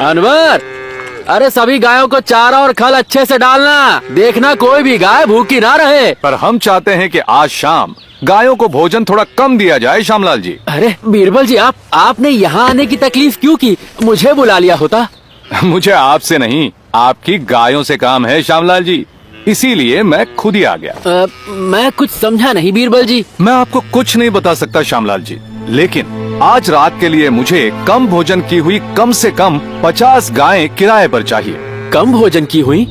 अनवर, अरे सभी गायों को चारा और खल अच्छे से डालना। देखना कोई भी गाय भूखी ना रहे। पर हम चाहते हैं कि आज शाम गायों को भोजन थोड़ा कम दिया जाए श्यामलाल जी। अरे बीरबल जी, आपने यहाँ आने की तकलीफ क्यों की? मुझे बुला लिया होता। मुझे आपसे नहीं, आपकी गायों से काम है श्यामलाल जी, इसीलिए मैं खुद ही आ गया। मैं कुछ समझा नहीं बीरबल जी। मैं आपको कुछ नहीं बता सकता श्यामलाल जी, लेकिन आज रात के लिए मुझे कम भोजन की हुई कम से कम 50 गायें किराए पर चाहिए। कम भोजन की हुई?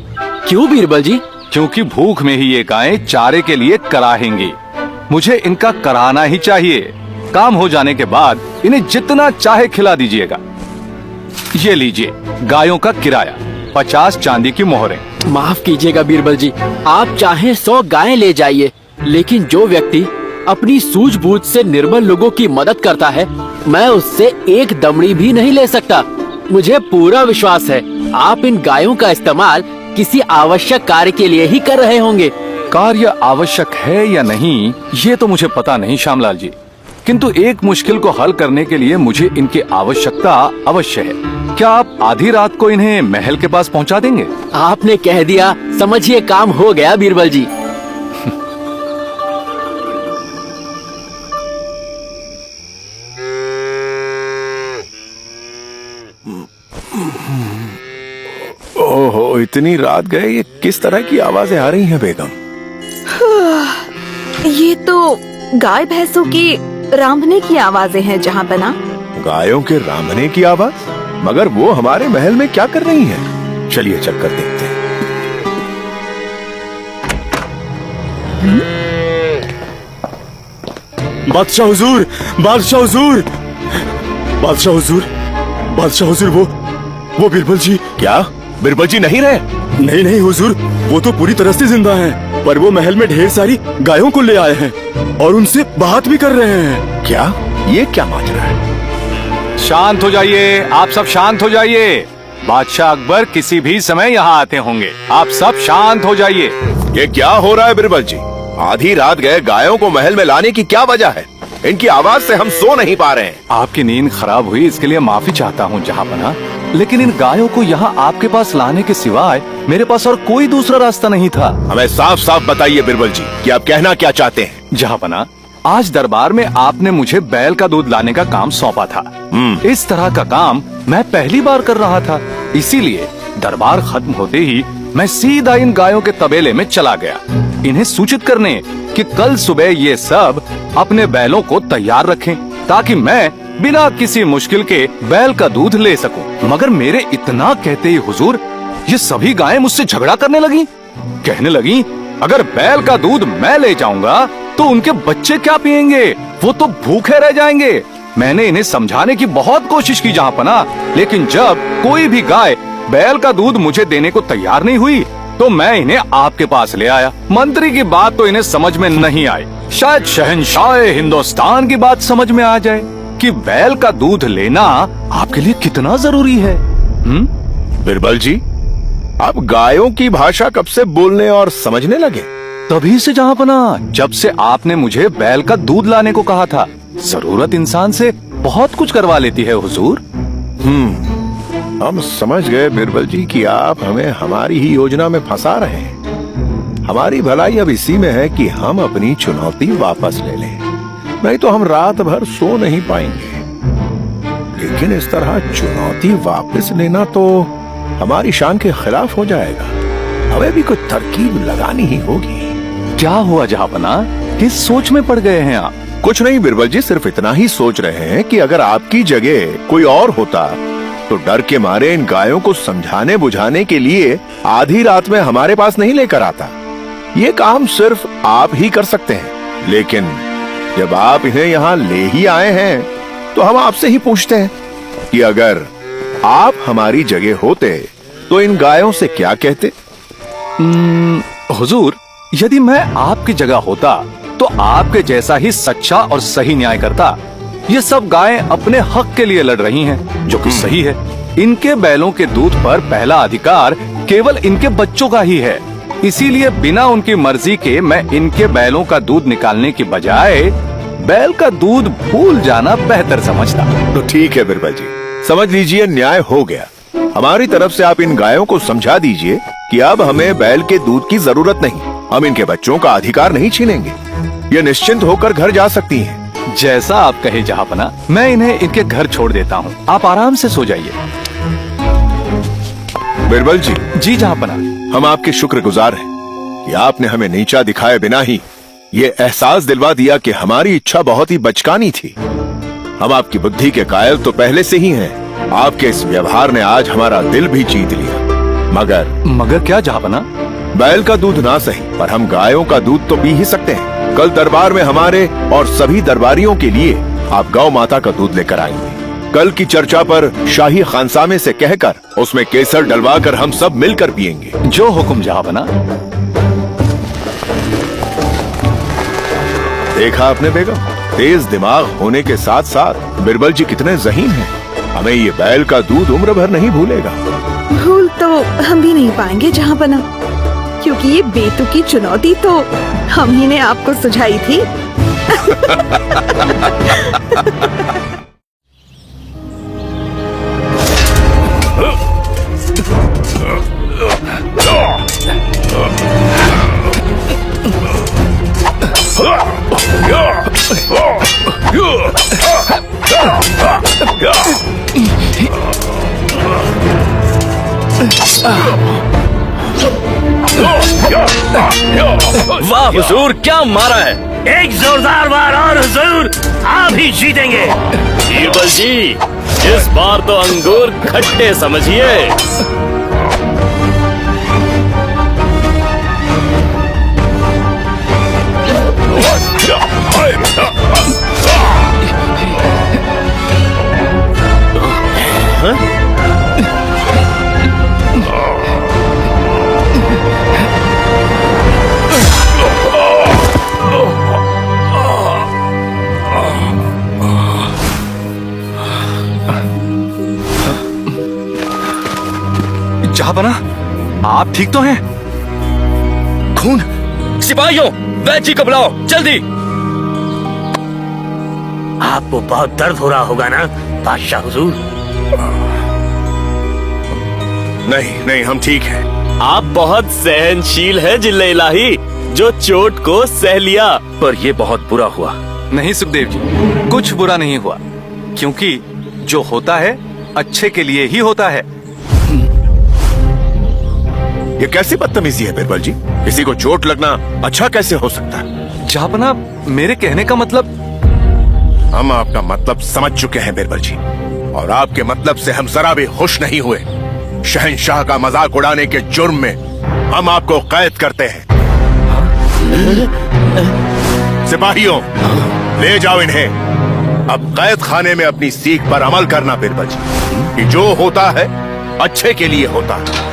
क्यों बीरबल जी? क्योंकि भूख में ही ये गायें चारे के लिए कराहेंगी। मुझे इनका कराना ही चाहिए। काम हो जाने के बाद इन्हें जितना चाहे खिला दीजिएगा। ये लीजिए गायों का किराया, 50 चांदी की मोहरें। माफ कीजिएगा बीरबल जी, आप चाहें 100 गायें ले जाइए, लेकिन जो व्यक्ति अपनी सूझबूझ से निर्बल लोगों की मदद करता है, मैं उससे एक दमड़ी भी नहीं ले सकता। मुझे पूरा विश्वास है आप इन गायों का इस्तेमाल किसी आवश्यक कार्य के लिए ही कर रहे होंगे। कार्य आवश्यक है या नहीं ये तो मुझे पता नहीं श्यामलाल जी, किंतु एक मुश्किल को हल करने के लिए मुझे इनकी आवश्यकता अवश्य है। क्या आप आधी रात को इन्हें महल के पास पहुंचा देंगे? आपने कह दिया, समझिए काम हो गया बीरबल जी। ओहो, इतनी रात गए, ये किस तरह की आवाजें आ रही हैं बेगम? ये तो गाय भैंसों की रांभने की आवाजें हैं जहाँ बना। गायों के रांभने की आवाज? मगर वो हमारे महल में क्या कर रही हैं? चलिए चलकर देखते हैं। बादशाह हुजूर, बादशाह हुजूर, बादशाह हुजूर, बादशाह हुजूर, वो बीरबल जी। क्या बीरबल जी नहीं रहे? नहीं नहीं हुजूर, वो तो पूरी तरह से जिंदा हैं, पर वो महल में ढेर सारी गायों को ले आए हैं और उनसे बात भी कर रहे हैं। क्या? ये क्या माजरा है? शांत हो जाइए, आप सब शांत हो जाइए। बादशाह अकबर किसी भी समय यहाँ आते होंगे, आप सब शांत हो जाइए। ये क्या हो रहा है बीरबल जी? आधी रात गए गायों को महल में लाने की क्या वजह है? इनकी आवाज से हम सो नहीं पा रहे हैं। आपकी नींद खराब हुई, इसके लिए माफी चाहता हूँ जहाँपनाह, लेकिन इन गायों को यहाँ आपके पास लाने के सिवाय मेरे पास और कोई दूसरा रास्ता नहीं था। हमें साफ साफ बताइए बीरबल जी कि आप कहना क्या चाहते हैं? जहाँपनाह, आज दरबार में आपने मुझे बैल का दूध लाने का काम सौंपा था। इस तरह का काम मैं पहली बार कर रहा था, इसीलिए दरबार खत्म होते ही मैं सीधा इन गायों के तबेले में चला गया, इन्हें सूचित करने कि कल सुबह ये सब अपने बैलों को तैयार रखें, ताकि मैं बिना किसी मुश्किल के बैल का दूध ले सकूं। मगर मेरे इतना कहते ही हुजूर, ये सभी गायें मुझसे झगड़ा करने लगी। कहने लगी, अगर बैल का दूध मैं ले जाऊंगा तो उनके बच्चे क्या पिएंगे, वो तो भूखे रह जाएंगे। मैंने इन्हें समझाने की बहुत कोशिश की जहाँपनाह, लेकिन जब कोई भी गाय बैल का दूध मुझे देने को तैयार नहीं हुई तो मैं इन्हें आपके पास ले आया। मंत्री की बात तो इन्हें समझ में नहीं आई, शायद शहंशाह हिंदुस्तान की बात समझ में आ जाए कि बैल का दूध लेना आपके लिए कितना जरूरी है। बीरबल जी, आप गायों की भाषा कब से बोलने और समझने लगे? तभी से जहाँपनाह, जब से आपने मुझे बैल का दूध लाने को कहा था। जरूरत इंसान से बहुत कुछ करवा लेती है हुजूर। हम समझ गए बीरबल जी कि आप हमें हमारी ही योजना में फंसा रहे हैं। हमारी भलाई अब इसी में है कि हम अपनी चुनौती वापस ले लें, नहीं तो हम रात भर सो नहीं पाएंगे। लेकिन इस तरह चुनौती वापस लेना तो हमारी शान के खिलाफ हो जाएगा। हमें भी कोई तरकीब लगानी ही होगी। क्या हुआ जहाँपनाह, किस सोच में पड़ गए हैं आप? कुछ नहीं बीरबल जी, सिर्फ इतना ही सोच रहे हैं कि अगर आपकी जगह कोई और होता तो डर के मारे इन गायों को समझाने बुझाने के लिए आधी रात में हमारे पास नहीं लेकर आता। ये काम सिर्फ आप ही कर सकते हैं। लेकिन जब आप इन्हें यहाँ ले ही आए हैं तो हम आपसे ही पूछते हैं कि अगर आप हमारी जगह होते तो इन गायों से क्या कहते? हुजूर, यदि मैं आपकी जगह होता तो आपके जैसा ही सच्चा और सही न्याय करता। ये सब गायें अपने हक के लिए लड़ रही हैं, जो कि सही है। इनके बैलों के दूध पर पहला अधिकार केवल इनके बच्चों का ही है, इसीलिए बिना उनकी मर्जी के मैं इनके बैलों का दूध निकालने की बजाय बैल का दूध भूल जाना बेहतर समझता। तो ठीक है बीरबल जी, समझ लीजिए न्याय हो गया। हमारी तरफ से आप इन गायों को समझा दीजिए कि अब हमें बैल के दूध की जरूरत नहीं। हम इनके बच्चों का अधिकार नहीं छीनेंगे। ये निश्चिंत होकर घर जा सकती हैं। जैसा आप कहे जहाँपना, मैं इन्हें इनके घर छोड़ देता हूँ। आप आराम से सो जाइए। बिरबल जी, जी जहाँपना। हम आपके शुक्रगुजार हैं कि आपने हमें नीचा दिखाए बिना ही ये एहसास दिलवा दिया कि हमारी इच्छा बहुत ही बचकानी थी। हम आपकी बुद्धि के कायल तो पहले से ही हैं। आपके इस व्यवहार ने आज हमारा दिल भी जीत लिया। मगर क्या जहाँपना? बैल का दूध ना सही, पर हम गायों का दूध तो पी ही सकते हैं। कल दरबार में हमारे और सभी दरबारियों के लिए आप गौ माता का दूध लेकर आएंगे। कल की चर्चा पर शाही खानसामे से कहकर उसमें केसर डलवाकर हम सब मिलकर पिएंगे। जो हुक्म जहाँपना। देखा आपने बेगम, तेज दिमाग होने के साथ साथ बिरबल जी कितने ज़हीन हैं। हमें ये बैल का दूध उम्र भर नहीं भूलेगा। भूल तो हम भी नहीं पाएंगे जहाँपना, क्योंकि ये बेतुकी चुनौती तो हम ही ने आपको सुझाई थी। वाह हुजूर, क्या मारा है। एक जोरदार वार और हुजूर, आप ही जीतेंगे। बीरबल जी, इस बार तो अंगूर खट्टे समझिए। जहाँपना, आप ठीक तो हैं? खून! सिपाहियों, वैद्य जी को बुलाओ जल्दी। आपको बहुत दर्द हो रहा होगा ना बादशाह हुजूर? नहीं, हम ठीक हैं। आप बहुत सहनशील है जिल्ले इलाही, जो चोट को सह लिया। पर ये बहुत बुरा हुआ। नहीं सुखदेव जी, कुछ बुरा नहीं हुआ, क्योंकि जो होता है अच्छे के लिए ही होता है। ये कैसी बदतमीजी है बिरबल जी? किसी को चोट लगना अच्छा कैसे हो सकता है? जहाँपना, मेरे कहने का मतलब। हम आपका मतलब समझ चुके हैं बिरबल जी, और आपके मतलब से हम जरा भी खुश नहीं हुए। शहंशाह का मजाक उड़ाने के जुर्म में हम आपको कैद करते हैं। सिपाहियों, ले जाओ इन्हें। अब कैद खाने में अपनी सीख पर अमल करना बिरबल जी, कि जो होता है अच्छे के लिए होता है।